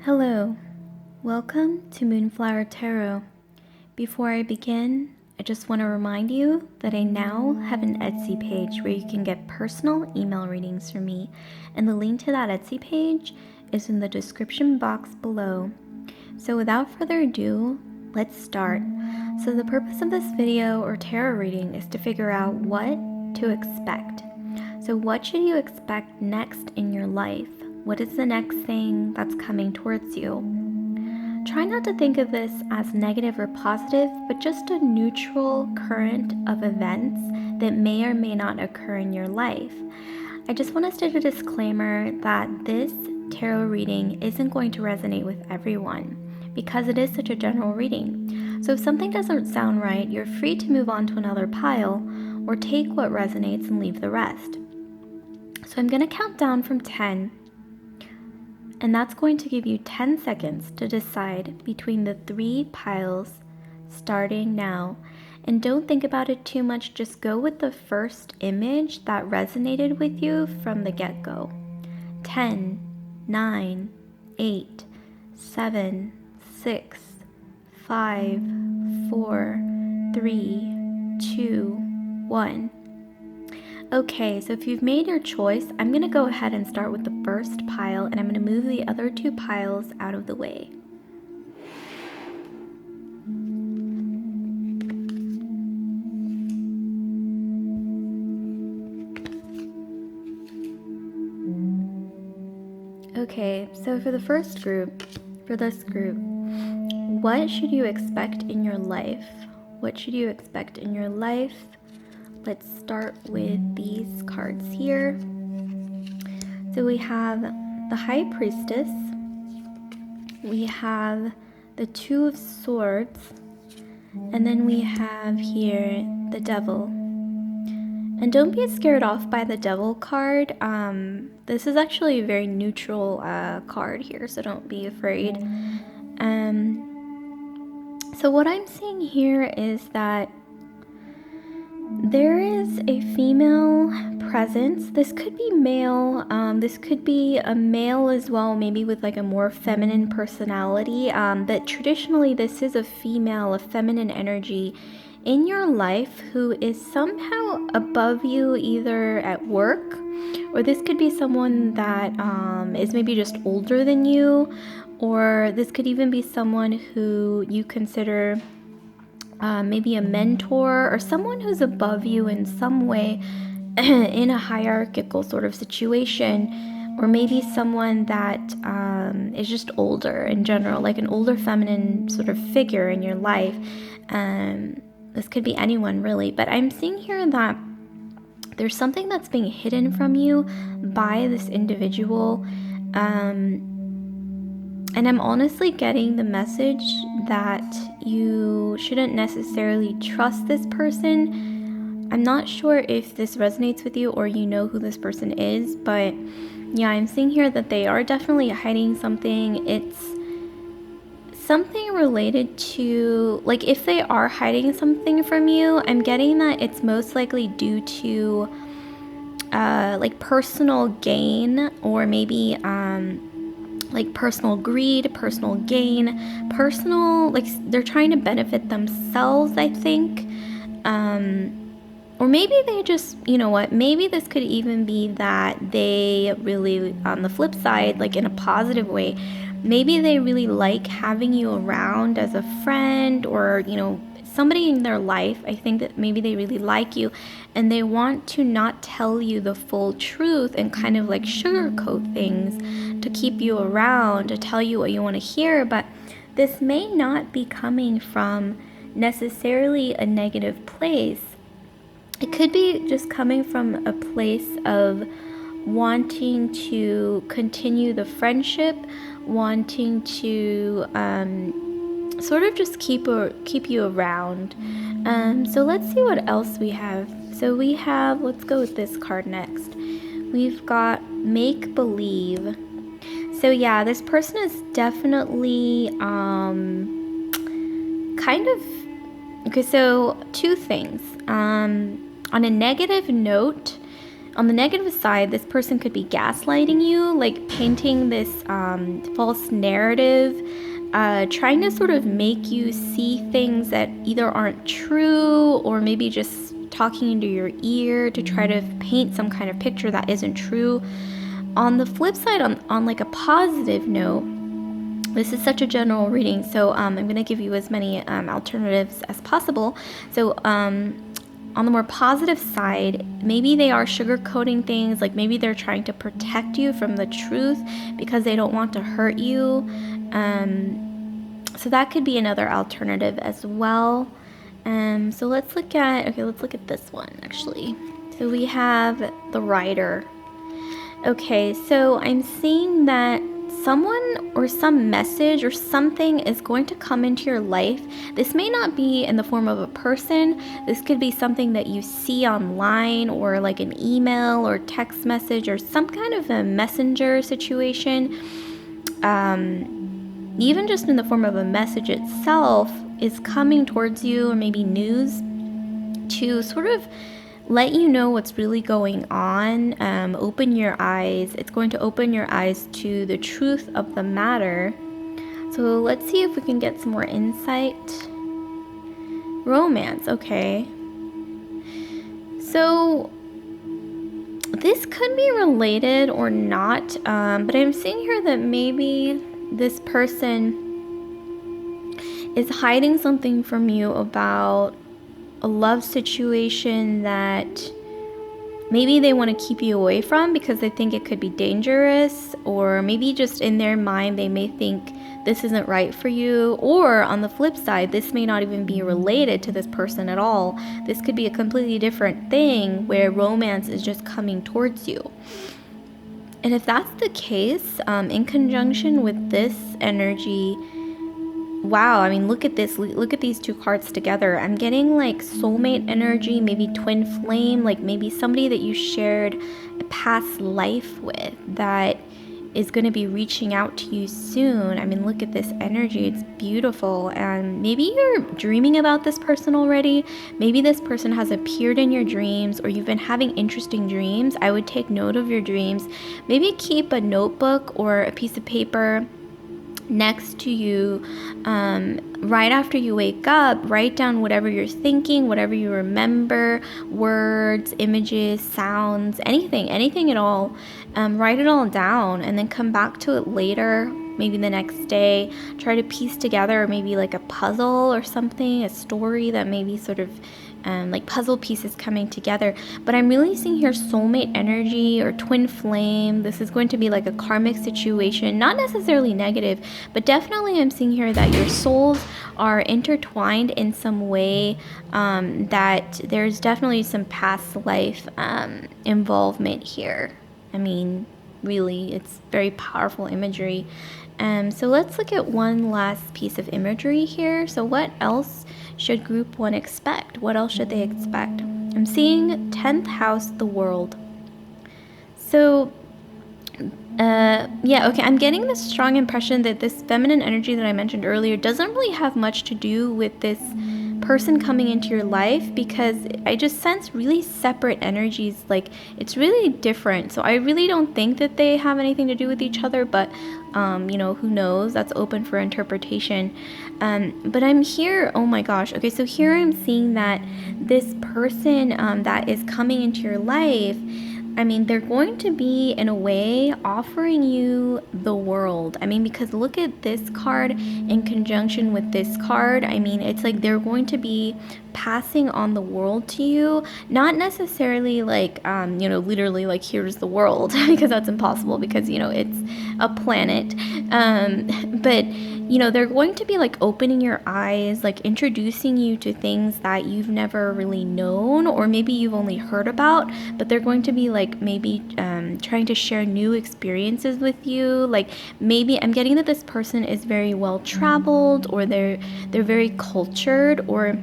Hello, welcome to Moonflower Tarot. Before I begin, I just want to remind you that I now have an Etsy page where you can get personal email readings from me, and the link to that Etsy page is in the description box below. So without further ado, let's start. So the purpose of this video or tarot reading is to figure out what to expect. So what should you expect next in your life? What is the next thing that's coming towards you? Try not to think of this as negative or positive, but just a neutral current of events that may or may not occur in your life. I just want to state a disclaimer that this tarot reading isn't going to resonate with everyone because it is such a general reading. So if something doesn't sound right, you're free to move on to another pile or take what resonates and leave the rest. So I'm going to count down from 10. And that's going to give you 10 seconds to decide between the 3 piles starting now. And don't think about it too much, just go with the first image that resonated with you from the get-go. 10, 9, 8, 7, 6, 5, 4, 3, 2, 1. Okay, so if you've made your choice, I'm going to go ahead and start with the first pile, and I'm going to move the other 2 piles out of the way. Okay, so for the first group, what should you expect in your life? What should you expect in your life? Let's start with these cards here. So we have the High Priestess, we have the 2 of Swords, and then we have here the Devil. And don't be scared off by the Devil card. This is actually a very neutral card here, so don't be afraid. So what I'm seeing here is that there is a female presence. This could be male. This could be a male as well, maybe with like a more feminine personality. But traditionally, this is a female, a feminine energy in your life who is somehow above you, either at work, or this could be someone that is maybe just older than you, or this could even be someone who you consider maybe a mentor or someone who's above you in some way in a hierarchical sort of situation, or maybe someone that is just older in general, like an older feminine sort of figure in your life. This could be anyone really, but I'm seeing here that there's something that's being hidden from you by this individual. And I'm honestly getting the message that you shouldn't necessarily trust this person. I'm not sure if this resonates with you or you know who this person is, but yeah, I'm seeing here that they are definitely hiding something. It's something related to, like, if they are hiding something from you, I'm getting that it's most likely due to like personal gain, or maybe like personal greed, personal gain, personal, like they're trying to benefit themselves, I think. Or maybe they just, you know what, maybe this could even be that they really, on the flip side, like in a positive way, maybe they really like having you around as a friend, or, you know, somebody in their life. I think that maybe they really like you and they want to not tell you the full truth and kind of like sugarcoat things to keep you around, to tell you what you want to hear. But this may not be coming from necessarily a negative place. It could be just coming from a place of wanting to continue the friendship, wanting to sort of just keep you around. So let's see what else we have. So we have, let's go with this card next. We've got Make Believe. So yeah, this person is definitely kind of, okay, so 2 things. On a negative note, On the negative side, this person could be gaslighting you, like painting this false narrative, trying to sort of make you see things that either aren't true, or maybe just talking into your ear to try to paint some kind of picture that isn't true. On the flip side, on like a positive note, this is such a general reading, so I'm going to give you as many alternatives as possible. So on the more positive side, maybe they are sugarcoating things, like maybe they're trying to protect you from the truth because they don't want to hurt you. So that could be another alternative as well. So let's look at this one actually. So we have the Rider. Okay, so I'm seeing that someone or some message or something is going to come into your life. This may not be in the form of a person. This could be something that you see online, or like an email or text message or some kind of a messenger situation. Even just in the form of a message itself is coming towards you, or maybe news, to sort of let you know what's really going on. Open your eyes. It's going to open your eyes to the truth of the matter. So let's see if we can get some more insight. Romance, okay. So this could be related or not, but I'm seeing here that maybe this person is hiding something from you about a love situation that maybe they want to keep you away from because they think it could be dangerous, or maybe just in their mind they may think this isn't right for you. Or on the flip side, this may not even be related to this person at all. This could be a completely different thing where romance is just coming towards you. And if that's the case, in conjunction with this energy, wow, I mean, look at this. Look at these two cards together. I'm getting like soulmate energy, maybe twin flame, like maybe somebody that you shared a past life with that is going to be reaching out to you soon. I mean, look at this energy. It's beautiful. And maybe you're dreaming about this person already. Maybe this person has appeared in your dreams, or you've been having interesting dreams. I would take note of your dreams. Maybe keep a notebook or a piece of paper next to you. Right after you wake up, write down whatever you're thinking, whatever you remember, words, images, sounds, anything at all. Write it all down and then come back to it later, maybe the next day. Try to piece together maybe like a puzzle or something, a story that maybe sort of like puzzle pieces coming together. But I'm really seeing here soulmate energy or twin flame. This is going to be like a karmic situation, not necessarily negative, but definitely I'm seeing here that your souls are intertwined in some way, that there's definitely some past life involvement here. I mean, really, it's very powerful imagery. So let's look at one last piece of imagery here. So what else should group 1 expect? What else should they expect? I'm seeing 10th house, the world. So yeah, okay, I'm getting this strong impression that this feminine energy that I mentioned earlier doesn't really have much to do with this person coming into your life, because I just sense really separate energies. Like, it's really different. So I really don't think that they have anything to do with each other, but who knows? That's open for interpretation. But I'm here, oh my gosh. Okay, so here I'm seeing that this person that is coming into your life, I mean, they're going to be, in a way, offering you the world. I mean, because look at this card in conjunction with this card. I mean, it's like they're going to be passing on the world to you. Not necessarily like, literally like, here's the world, because that's impossible, because, it's a planet. But they're going to be like opening your eyes, like introducing you to things that you've never really known, or maybe you've only heard about, but they're going to be like maybe trying to share new experiences with you. Like, maybe I'm getting that this person is very well traveled, or they're very cultured, or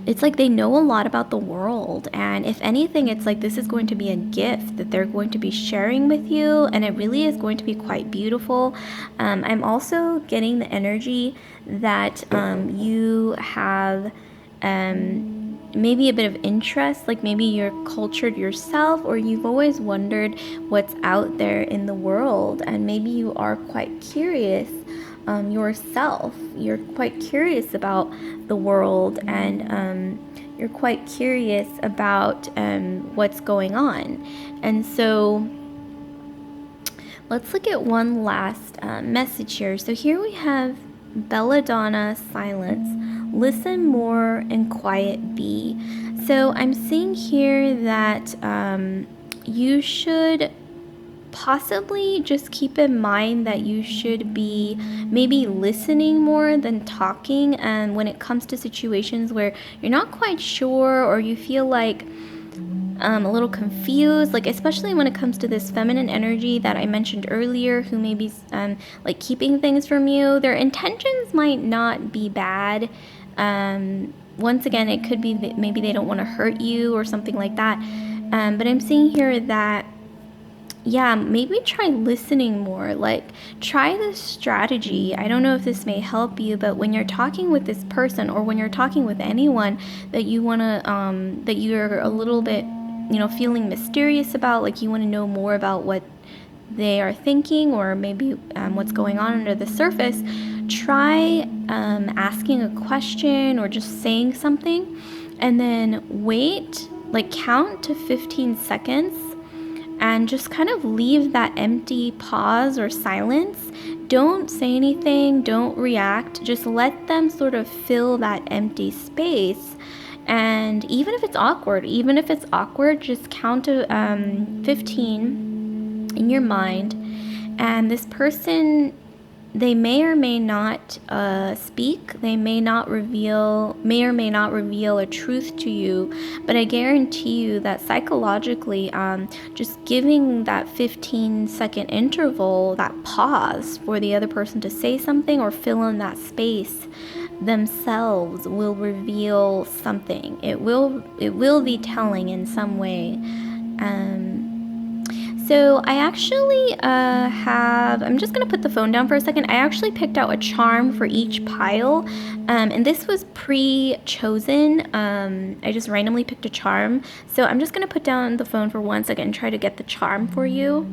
it's like they know a lot about the world. And if anything, it's like this is going to be a gift that they're going to be sharing with you, and it really is going to be quite beautiful. I'm also getting the energy that you have maybe a bit of interest, like maybe you're cultured yourself, or you've always wondered what's out there in the world, and maybe you are quite curious yourself. You're quite curious about the world, and you're quite curious about what's going on. And so let's look at one last message here. So here we have Belladonna, silence. Listen more and quiet be. So I'm seeing here that you should possibly just keep in mind that you should be maybe listening more than talking, and when it comes to situations where you're not quite sure, or you feel like a little confused, like especially when it comes to this feminine energy that I mentioned earlier, who may be like keeping things from you. Their intentions might not be bad. Once again, it could be that maybe they don't want to hurt you or something like that. But I'm seeing here that, yeah, maybe try listening more. Like, try this strategy. I don't know if this may help you, but when you're talking with this person, or when you're talking with anyone that you want to, that you're a little bit, feeling mysterious about, like you want to know more about what they are thinking, or maybe what's going on under the surface, try asking a question or just saying something, and then wait, like count to 15 seconds, and just kind of leave that empty pause or silence. Don't say anything, don't react, just let them sort of fill that empty space. And even if it's awkward, just count to 15 in your mind, and this person, they may or may not speak. They may or may not reveal a truth to you, but I guarantee you that psychologically, just giving that 15-second interval, that pause for the other person to say something or fill in that space themselves, will reveal something. It will be telling in some way. So I actually I'm just going to put the phone down for a second. I actually picked out a charm for each pile, and this was pre-chosen. I just randomly picked a charm. So I'm just going to put down the phone for 1 second and try to get the charm for you.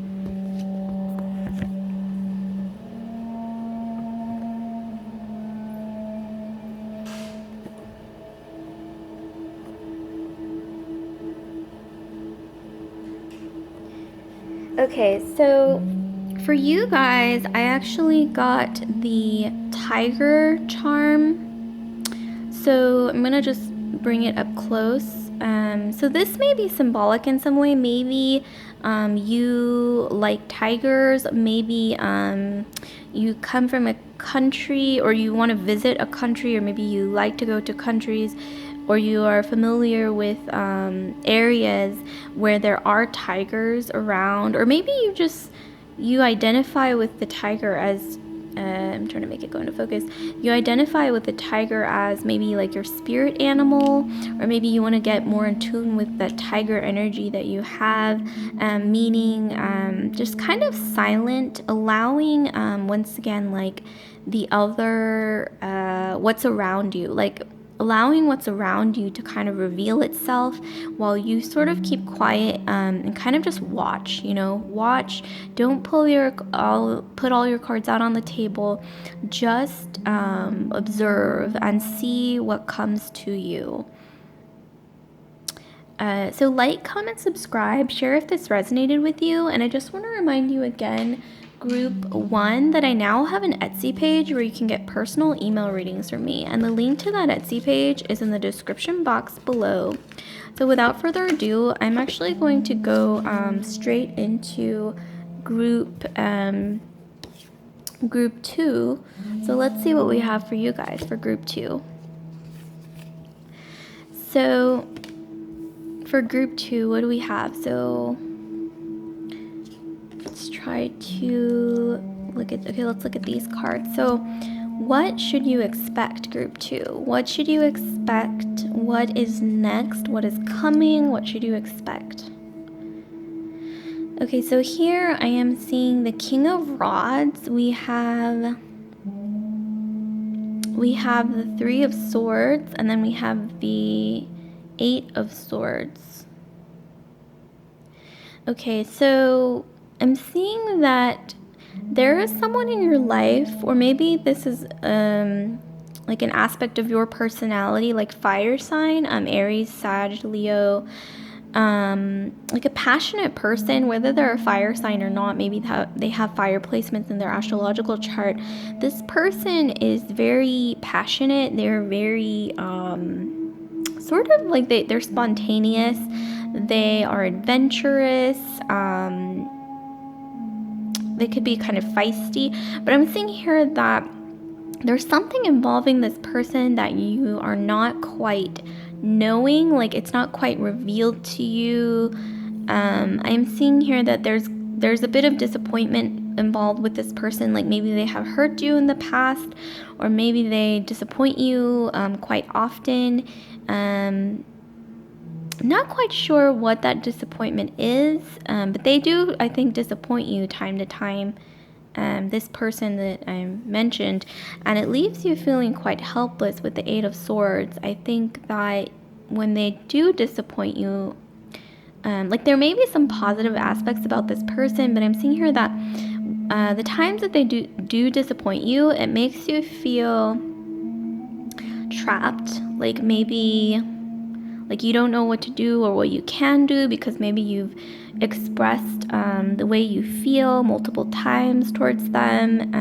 Okay, so for you guys, I actually got the tiger charm. So I'm gonna just bring it up close. So this may be symbolic in some way. Maybe you like tigers. Maybe you come from a country, or you want to visit a country, or maybe you like to go to countries, or you are familiar with areas where there are tigers around, or maybe you identify with the tiger as, I'm trying to make it go into focus. You identify with the tiger as maybe like your spirit animal, or maybe you want to get more in tune with that tiger energy that you have, meaning just kind of silent, allowing, once again, like the other, what's around you, like allowing what's around you to kind of reveal itself, while you sort of keep quiet, and kind of just watch. Don't put all your cards out on the table. Just observe and see what comes to you. So like, comment, subscribe, share if this resonated with you. And I just want to remind you again, Group 1, that I now have an Etsy page where you can get personal email readings from me, and the link to that Etsy page is in the description box below. So without further ado, I'm actually going to go straight into Group 2. So let's see what we have for you guys for Group 2. So for Group 2, what do we have? So let's try to let's look at these cards. So what should you expect, Group 2? What should you expect? What is next? What is coming? What should you expect? Okay, so here I am seeing the King of Rods. We have the Three of Swords, and then we have the Eight of Swords. Okay, so I'm seeing that there is someone in your life, or maybe this is like an aspect of your personality, like fire sign, Aries, Sag, Leo, like a passionate person, whether they're a fire sign or not. Maybe they have fire placements in their astrological chart. This person is very passionate. They're very sort of like they're spontaneous. They are adventurous. They could be kind of feisty, but I'm seeing here that there's something involving this person that you are not quite knowing, like it's not quite revealed to you. I'm seeing here that there's a bit of disappointment involved with this person, like maybe they have hurt you in the past, or maybe they disappoint you quite often. Not quite sure what that disappointment is, but they do, I think, disappoint you time to time. This person that I mentioned, and it leaves you feeling quite helpless with the Eight of Swords. I think that when they do disappoint you, like there may be some positive aspects about this person, but I'm seeing here that the times that they do disappoint you, it makes you feel trapped, like maybe like you don't know what to do or what you can do, because maybe you've expressed the way you feel multiple times towards them.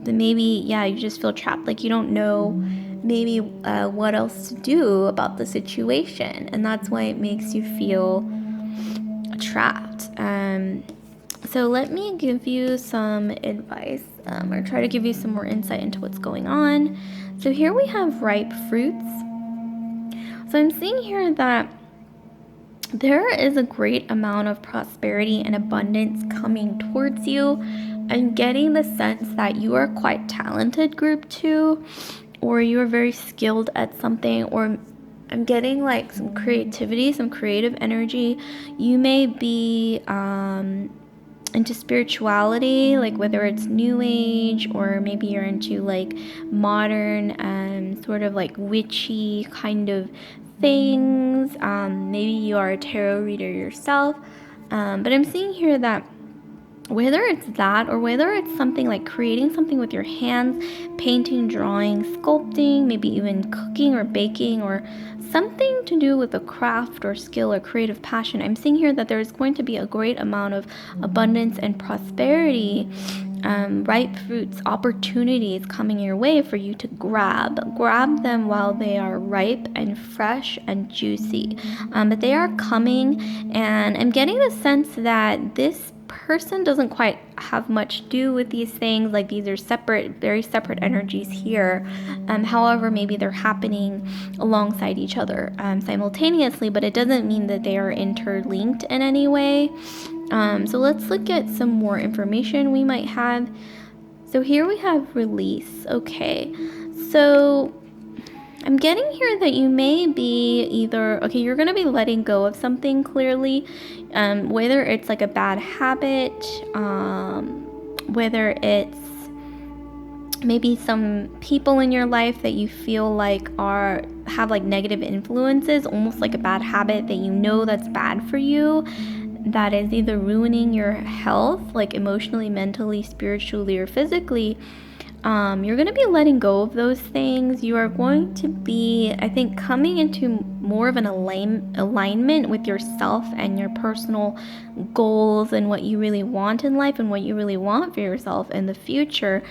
Then maybe, you just feel trapped, like you don't know maybe what else to do about the situation, and that's why it makes you feel trapped. So let me give you some advice, or try to give you some more insight into what's going on. So here we have ripe fruits. So I'm seeing here that there is a great amount of prosperity and abundance coming towards you. I'm getting the sense that you are quite talented, group 2, or you are very skilled at something, or I'm getting like some creativity, some creative energy. You may be into spirituality, like whether it's new age, or maybe you're into like modern sort of like witchy kind of things. Maybe you are a tarot reader yourself, but I'm seeing here that whether it's that, or whether it's something like creating something with your hands, painting, drawing, sculpting, maybe even cooking or baking, or something to do with a craft or skill or creative passion, I'm seeing here that there's going to be a great amount of abundance and prosperity, ripe fruits, opportunities coming your way for you to grab them while they are ripe and fresh and juicy. But they are coming, and I'm getting the sense that this person doesn't quite have much to do with these things. Like these are separate, very separate energies here. However, maybe they're happening alongside each other simultaneously, but it doesn't mean that they are interlinked in any way. So let's look at some more information we might have. So here we have release. Okay, so I'm getting here that you may be you're going to be letting go of something clearly, whether it's like a bad habit, whether it's maybe some people in your life that you feel like have like negative influences, almost like a bad habit that you know that's bad for you, that is either ruining your health, like emotionally, mentally, spiritually, or physically. You're going to be letting go of those things. You are going to be, I think, coming into more of an alignment with yourself and your personal goals and what you really want in life and what you really want for yourself in the future.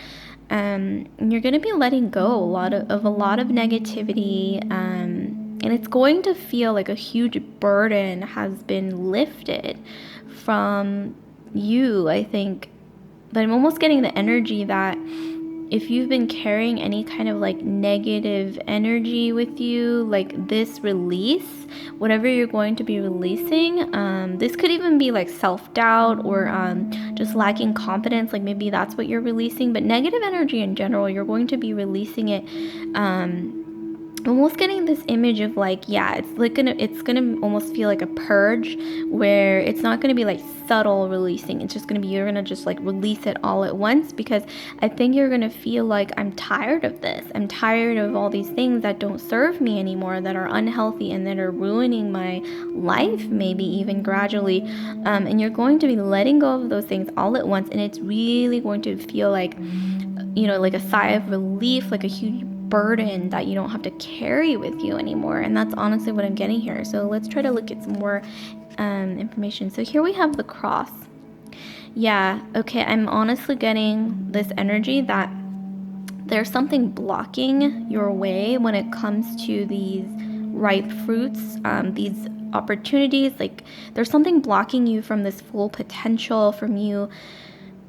You're going to be letting go a lot of negativity, and it's going to feel like a huge burden has been lifted from you, I think. But I'm almost getting the energy that if you've been carrying any kind of like negative energy with you, like this release, whatever you're going to be releasing, this could even be like self-doubt or just lacking confidence, like maybe that's what you're releasing. But negative energy in general, you're going to be releasing it almost getting this image of like, yeah, it's gonna almost feel like a purge, where it's not gonna be like subtle releasing. It's just gonna be, you're gonna just like release it all at once, because I think you're gonna feel like, I'm tired of this. I'm tired of all these things that don't serve me anymore, that are unhealthy and that are ruining my life, maybe even gradually. And you're going to be letting go of those things all at once, and it's really going to feel like, like a sigh of relief, like a huge burden that you don't have to carry with you anymore. And that's honestly what I'm getting here. So let's try to look at some more information. So here we have the cross. Yeah, okay, I'm honestly getting this energy that there's something blocking your way when it comes to these ripe fruits, these opportunities. Like, there's something blocking you from this full potential, from you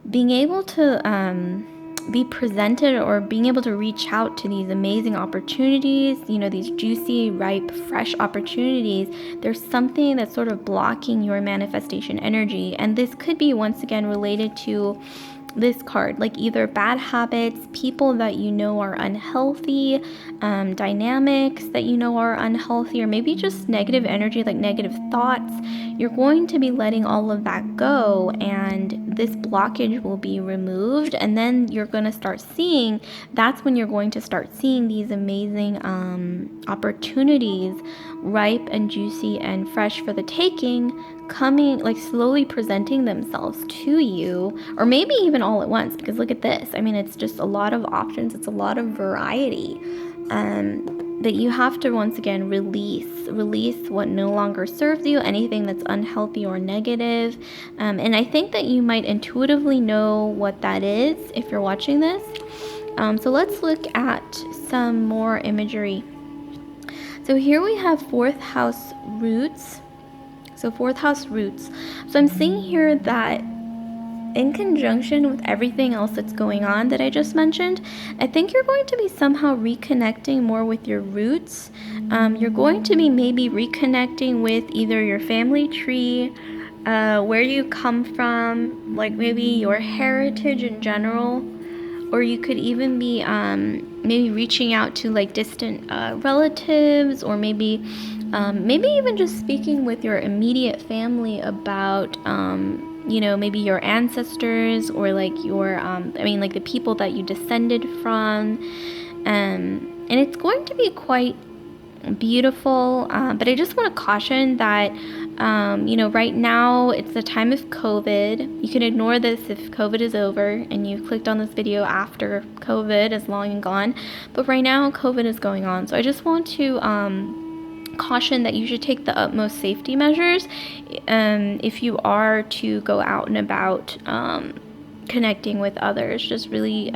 being able to be presented, or being able to reach out to these amazing opportunities, these juicy, ripe, fresh opportunities. There's something that's sort of blocking your manifestation energy. And this could be, once again, related to this card, like either bad habits, people that are unhealthy, dynamics that are unhealthy, or maybe just negative energy, like negative thoughts. You're going to be letting all of that go, and this blockage will be removed. And then you're going to start seeing, that's when you're going to start seeing these amazing opportunities, ripe and juicy and fresh for the taking, coming, like slowly presenting themselves to you, or maybe even all at once, because look at this. I mean, it's just a lot of options. It's a lot of variety. That you have to, once again, release what no longer serves you, anything that's unhealthy or negative. And I think that you might intuitively know what that is if you're watching this. So let's look at some more imagery. So here we have fourth house roots. So fourth house roots. So I'm seeing here that in conjunction with everything else that's going on that I just mentioned, I think you're going to be somehow reconnecting more with your roots. You're going to be maybe reconnecting with either your family tree, where you come from, like maybe your heritage in general, or you could even be maybe reaching out to like distant relatives, or maybe even just speaking with your immediate family about maybe your ancestors, or like your like the people that you descended from. And it's going to be quite beautiful, but I just want to caution that right now it's the time of COVID. You can ignore this if COVID is over and you clicked on this video after COVID is long and gone, but right now COVID is going on. So I just want to caution that you should take the utmost safety measures if you are to go out and about connecting with others. Just really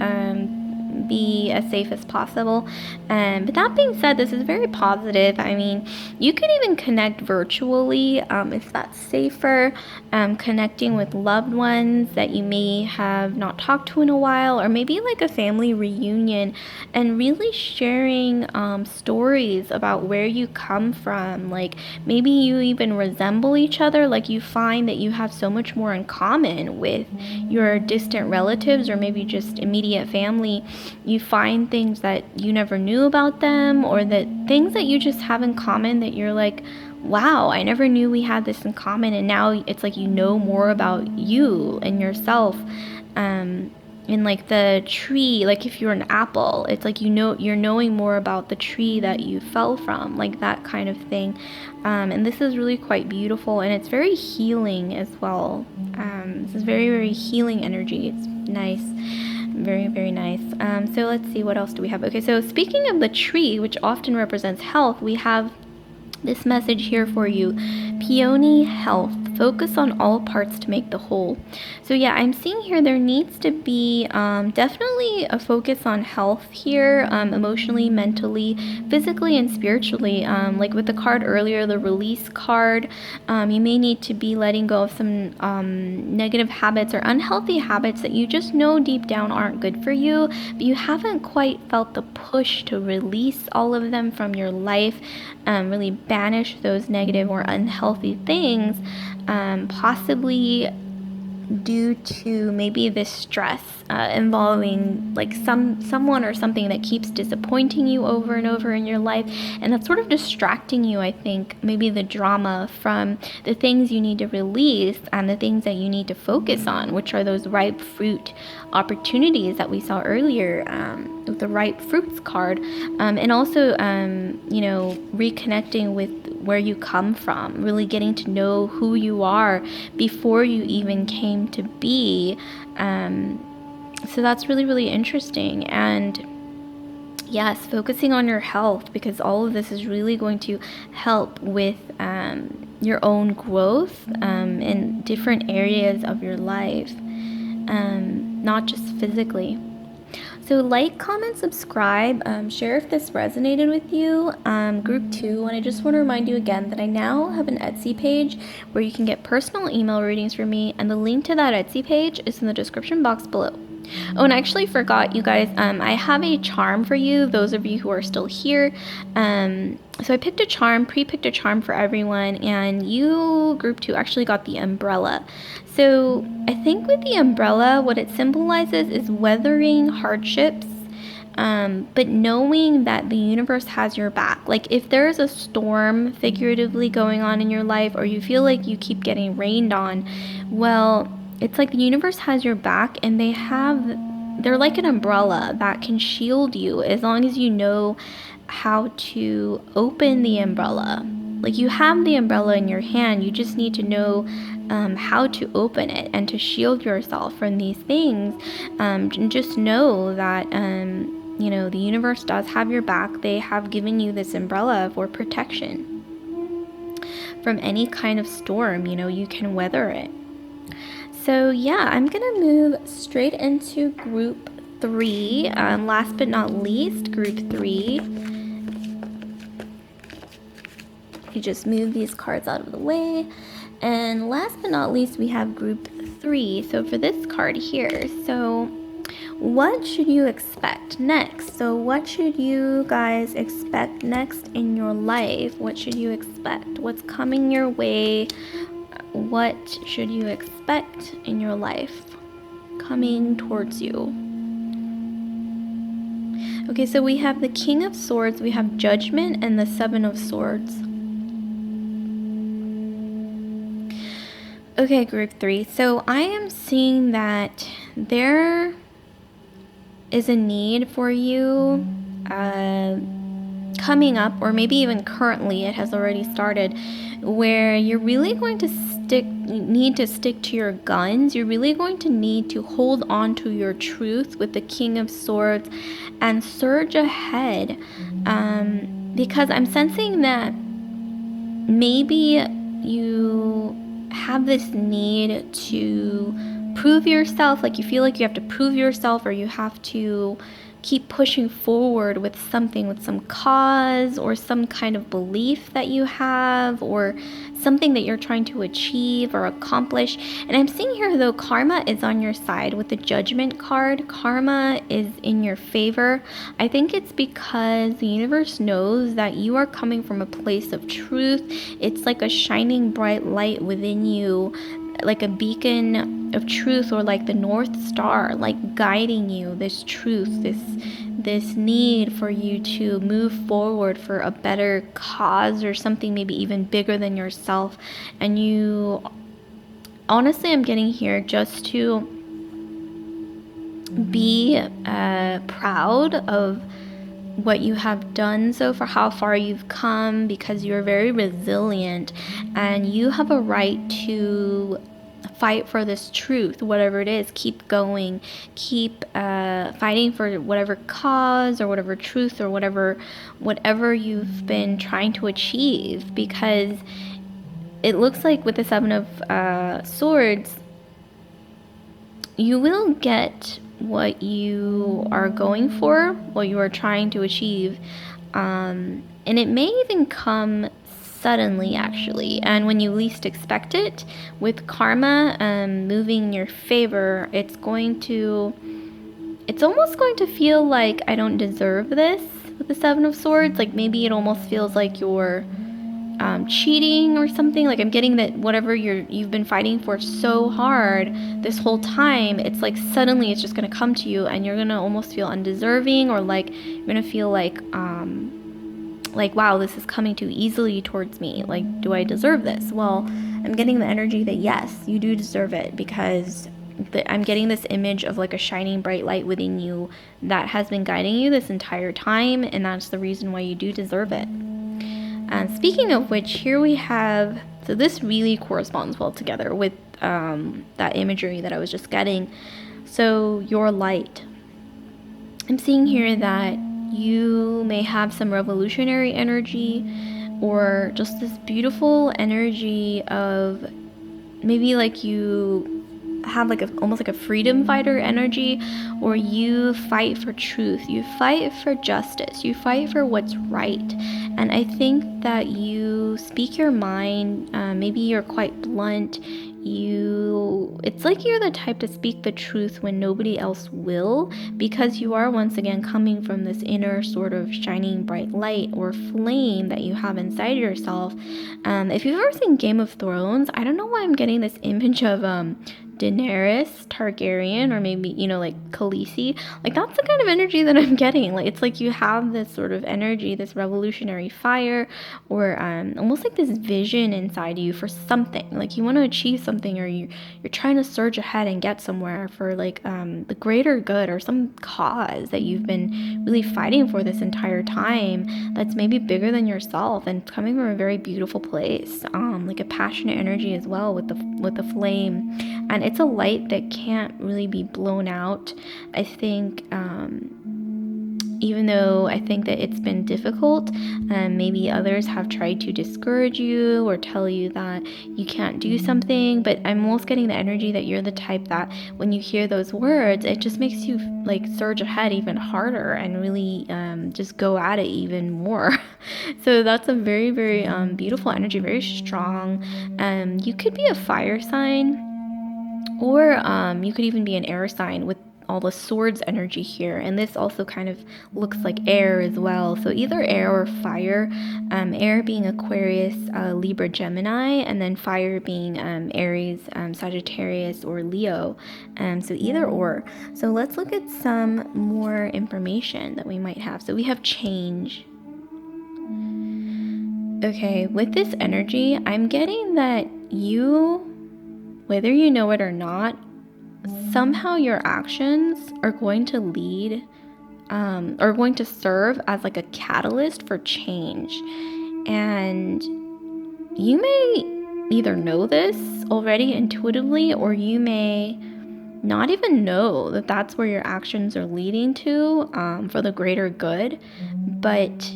be as safe as possible. But that being said, this is very positive. I mean, you can even connect virtually if that's safer, connecting with loved ones that you may have not talked to in a while, or maybe like a family reunion, and really sharing stories about where you come from. Like maybe you even resemble each other, like you find that you have so much more in common with your distant relatives, or maybe just immediate family. You find things that you never knew about them, or that things that you just have in common that you're like, wow, I never knew we had this in common. And now it's like you know more about you and yourself. In like the tree, like if you're an apple, it's like you're knowing more about the tree that you fell from, like that kind of thing. And this is really quite beautiful, and it's very healing as well. This is very, very healing energy. It's nice. Very, very nice. So let's see, what else do we have? Okay, so speaking of the tree, which often represents health, we have this message here for you. Peony health. Focus on all parts to make the whole. So yeah, I'm seeing here there needs to be definitely a focus on health here, emotionally, mentally, physically, and spiritually. Like with the card earlier, the release card, you may need to be letting go of some negative habits or unhealthy habits that you just know deep down aren't good for you, but you haven't quite felt the push to release all of them from your life, really banish those negative or unhealthy things. Possibly due to maybe this stress involving like someone or something that keeps disappointing you over and over in your life, and that's sort of distracting you, I think, maybe the drama from the things you need to release and the things that you need to focus on, which are those ripe fruit opportunities that we saw earlier with the ripe fruits card, and also reconnecting with where you come from, really getting to know who you are before you even came to be. So that's really, really interesting. And yes, focusing on your health, because all of this is really going to help with your own growth in different areas of your life, not just physically. So like, comment, subscribe, share if this resonated with you. Group 2, and I just want to remind you again that I now have an Etsy page where you can get personal email readings from me, and the link to that Etsy page is in the description box below. Oh, and I actually forgot, you guys, I have a charm for you, those of you who are still here. So I picked a charm, pre-picked a charm for everyone, and you, group 2, actually got the umbrella. So I think with the umbrella, what it symbolizes is weathering hardships, but knowing that the universe has your back. Like if there's a storm figuratively going on in your life, or you feel like you keep getting rained on, well, it's like the universe has your back, and they're like an umbrella that can shield you as long as you know how to open the umbrella. Like you have the umbrella in your hand, you just need to know how to open it and to shield yourself from these things. And just know that the universe does have your back. They have given you this umbrella for protection from any kind of storm. You can weather it. So yeah, I'm gonna move straight into group 3. Last but not least, group 3. You just move these cards out of the way. And last but not least, we have group 3. So for this card here, so what should you expect next? So what should you guys expect next in your life? What should you expect? What's coming your way? What should you expect in your life coming towards you? Okay, so we have the King of Swords, we have Judgment, and the Seven of Swords. Okay, group 3. So I am seeing that there is a need for you coming up, or maybe even currently it has already started, where you're really going to need to stick to your guns. You're really going to need to hold on to your truth with the King of Swords and surge ahead, because I'm sensing that maybe you have this need to prove yourself, like you feel like you have to prove yourself, or you have to keep pushing forward with something, with some cause or some kind of belief that you have, or something that you're trying to achieve or accomplish. And I'm seeing here, though, karma is on your side with the Judgment card. Karma is in your favor. I think it's because the universe knows that you are coming from a place of truth. It's like a shining bright light within you, like a beacon of truth, or like the North Star, like guiding you, this truth, this need for you to move forward for a better cause, or something maybe even bigger than yourself. And you, honestly, I'm getting here just to be proud of what you have done so far, how far you've come, because you're very resilient, and you have a right to fight for this truth, whatever it is. Keep going, keep fighting for whatever cause or whatever truth or whatever you've been trying to achieve, because it looks like with the Seven of Swords, you will get what you are going for, what you are trying to achieve, and it may even come suddenly, actually, and when you least expect it. With karma moving in your favor, it's almost going to feel like I don't deserve this with the Seven of Swords. Like maybe it almost feels like you're cheating or something. Like I'm getting that whatever you've been fighting for so hard this whole time, it's like suddenly it's just gonna come to you, and you're gonna almost feel undeserving, or like you're gonna feel like wow, this is coming too easily towards me. Like, do I deserve this? Well, I'm getting the energy that yes, you do deserve it, because I'm getting this image of like a shining bright light within you that has been guiding you this entire time, and that's the reason why you do deserve it. And speaking of which, here we have, so this really corresponds well together with that imagery that I was just getting. So your light. I'm seeing here that you may have some revolutionary energy, or just this beautiful energy of maybe like you have like almost like a freedom fighter energy, or you fight for truth, you fight for justice, you fight for what's right. And I think that you speak your mind. Maybe you're quite blunt. It's like you're the type to speak the truth when nobody else will, because you are once again coming from this inner sort of shining bright light or flame that you have inside yourself. If you've ever seen Game of Thrones, I don't know why I'm getting this image of Daenerys Targaryen, or maybe, like Khaleesi. Like, that's the kind of energy that I'm getting. Like, it's like you have this sort of energy, this revolutionary fire, or almost like this vision inside you for something. Like, you want to achieve something, or you're trying to surge ahead and get somewhere for like the greater good, or some cause that you've been really fighting for this entire time, that's maybe bigger than yourself, and coming from a very beautiful place, like a passionate energy as well with the flame. And it's a light that can't really be blown out. I think, even though I think that it's been difficult, maybe others have tried to discourage you or tell you that you can't do something, but I'm almost getting the energy that you're the type that when you hear those words, it just makes you like surge ahead even harder and really just go at it even more. So that's a very, very beautiful energy, very strong. You could be a fire sign, or you could even be an air sign with all the swords energy here. And this also kind of looks like air as well. So either air or fire. Air being Aquarius, Libra, Gemini, and then fire being Aries, Sagittarius, or Leo. So either or. So let's look at some more information that we might have. So we have change. Okay, with this energy, I'm getting that you, whether you know it or not, somehow your actions are going to lead, or going to serve as like a catalyst for change. And you may either know this already intuitively, or you may not even know that that's where your actions are leading to, for the greater good. But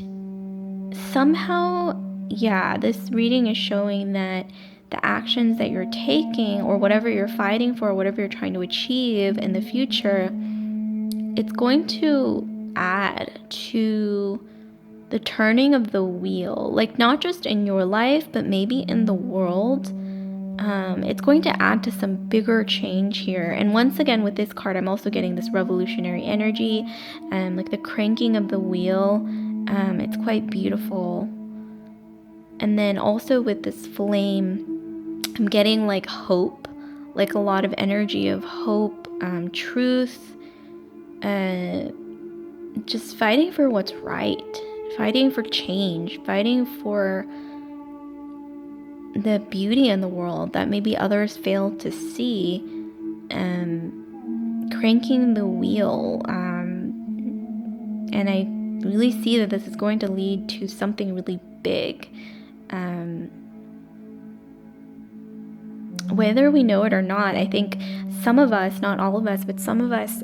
somehow, this reading is showing that the actions that you're taking, or whatever you're fighting for, whatever you're trying to achieve in the future, it's going to add to the turning of the wheel. Like, not just in your life, but maybe in the world. It's going to add to some bigger change here. And once again, with this card, I'm also getting this revolutionary energy, like the cranking of the wheel. It's quite beautiful. And then also with this flame, I'm getting like hope, like a lot of energy of hope, truth, just fighting for what's right, fighting for change, fighting for the beauty in the world that maybe others fail to see, cranking the wheel. And I really see that this is going to lead to something really big. Whether we know it or not, I think some of us, not all of us, but some of us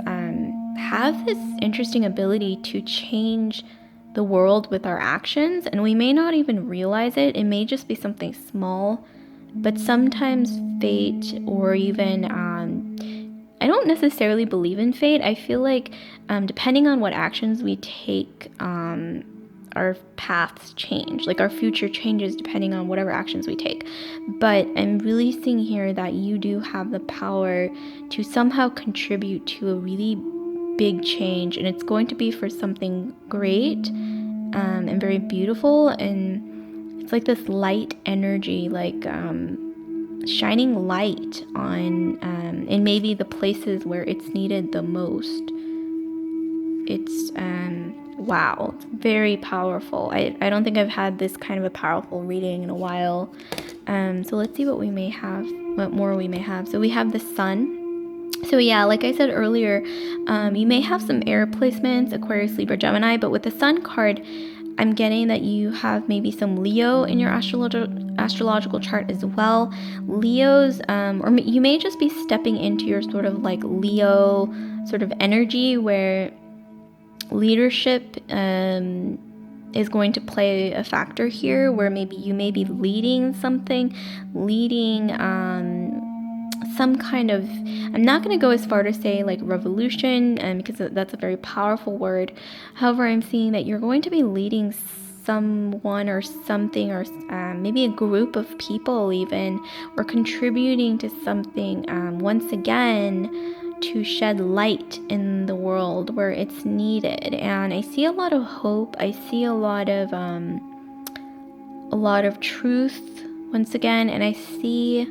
have this interesting ability to change the world with our actions, and we may not even realize it. It may just be something small, but sometimes fate, or even I don't necessarily believe in fate. I feel like depending on what actions we take, our paths change, like our future changes depending on whatever actions we take. But I'm really seeing here that you do have the power to somehow contribute to a really big change, and it's going to be for something great, and very beautiful. And it's like this light energy, like shining light on in maybe the places where it's needed the most. It's wow, it's very powerful. I don't think I've had this kind of a powerful reading in a while. So let's see what more we may have. So we have the sun. So yeah, like I said earlier, you may have some air placements, Aquarius, Libra, Gemini, but with the sun card, I'm getting that you have maybe some Leo in your astrological chart as well. Leos, or you may just be stepping into your sort of like Leo sort of energy where leadership is going to play a factor here, where maybe you may be leading something, some kind of, I'm not going to go as far to say like revolution, because that's a very powerful word. However, I'm seeing that you're going to be leading someone or something, or maybe a group of people even, or contributing to something, once again, to shed light in the world where it's needed. And I see a lot of hope. I see a lot of truth once again, and I see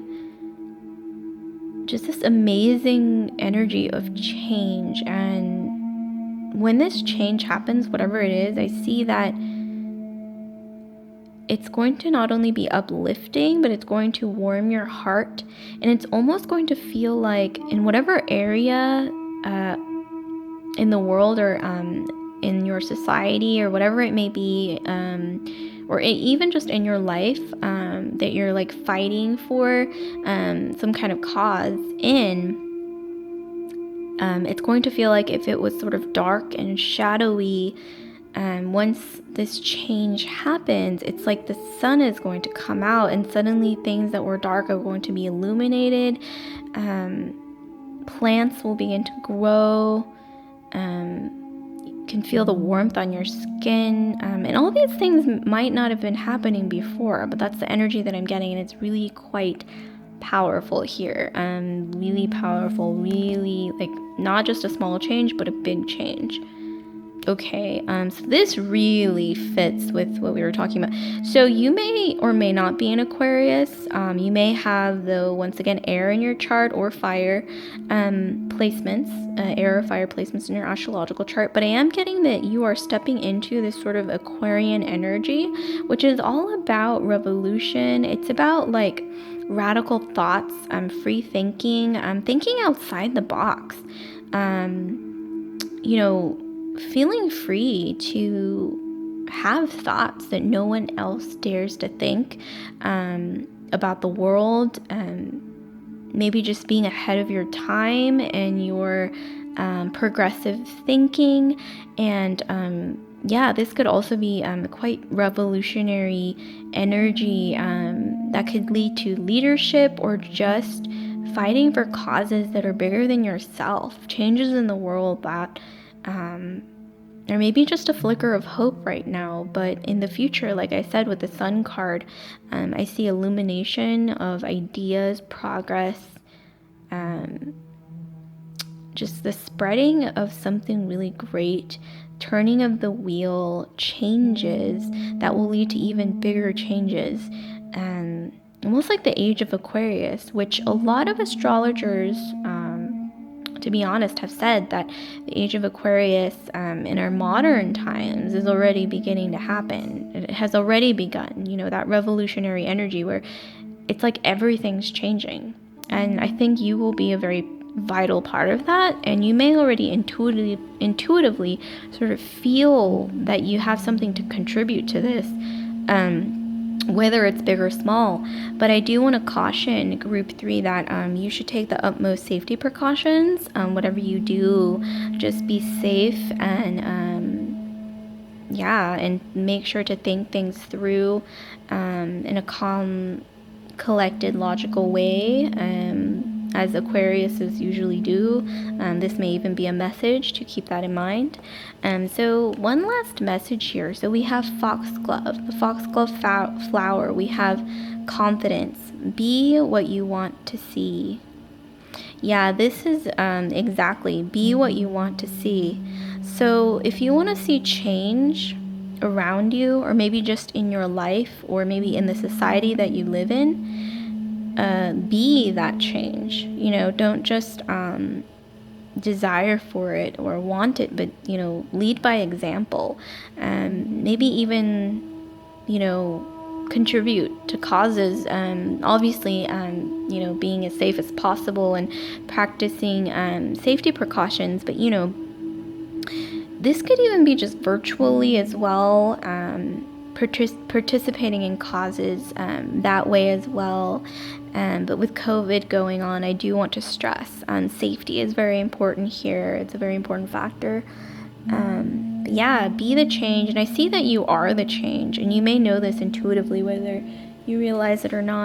just this amazing energy of change. And when this change happens, whatever it is, I see that it's going to not only be uplifting, but it's going to warm your heart, and it's almost going to feel like in whatever area in the world, or in your society, or whatever it may be, or even just in your life, that you're like fighting for some kind of cause in, it's going to feel like if it was sort of dark and shadowy, once this change happens, it's like the sun is going to come out, and suddenly things that were dark are going to be illuminated. Plants will begin to grow. You can feel the warmth on your skin, and all these things might not have been happening before, but that's the energy that I'm getting, and it's really quite powerful here. Really powerful, really, like, not just a small change, but a big change. Okay, so this really fits with what we were talking about. So you may or may not be an Aquarius. You may have, though, once again, air in your chart, or fire placements, air or fire placements in your astrological chart. But I am getting that you are stepping into this sort of Aquarian energy, which is all about revolution. It's about like radical thoughts, free thinking, thinking outside the box. Feeling free to have thoughts that no one else dares to think about the world, maybe just being ahead of your time and your progressive thinking. And this could also be quite revolutionary energy that could lead to leadership, or just fighting for causes that are bigger than yourself, changes in the world that or maybe just a flicker of hope right now, but in the future, like I said with the sun card, I see illumination of ideas, progress, just the spreading of something really great, turning of the wheel, changes that will lead to even bigger changes, almost like the age of Aquarius, which a lot of astrologers, to be honest, have said that the age of Aquarius in our modern times is already beginning to happen. It has already begun, that revolutionary energy where it's like everything's changing. And I think you will be a very vital part of that, and you may already intuitively sort of feel that you have something to contribute to this, whether it's big or small. But I do want to caution Group 3 that you should take the utmost safety precautions. Whatever you do, just be safe, and and make sure to think things through in a calm, collected, logical way, as Aquariuses usually do. This may even be a message to keep that in mind. So one last message here. So we have foxglove, the foxglove flower. We have confidence. Be what you want to see. Yeah, this is exactly, be what you want to see. So if you want to see change, around you, or maybe just in your life, or maybe in the society that you live in, be that change. Don't just desire for it or want it, but lead by example. Maybe even contribute to causes, obviously being as safe as possible and practicing safety precautions, but this could even be just virtually as well, participating in causes that way as well. But with COVID going on, I do want to stress safety is very important here. It's a very important factor. But yeah, be the change. And I see that you are the change. And you may know this intuitively, whether you realize it or not.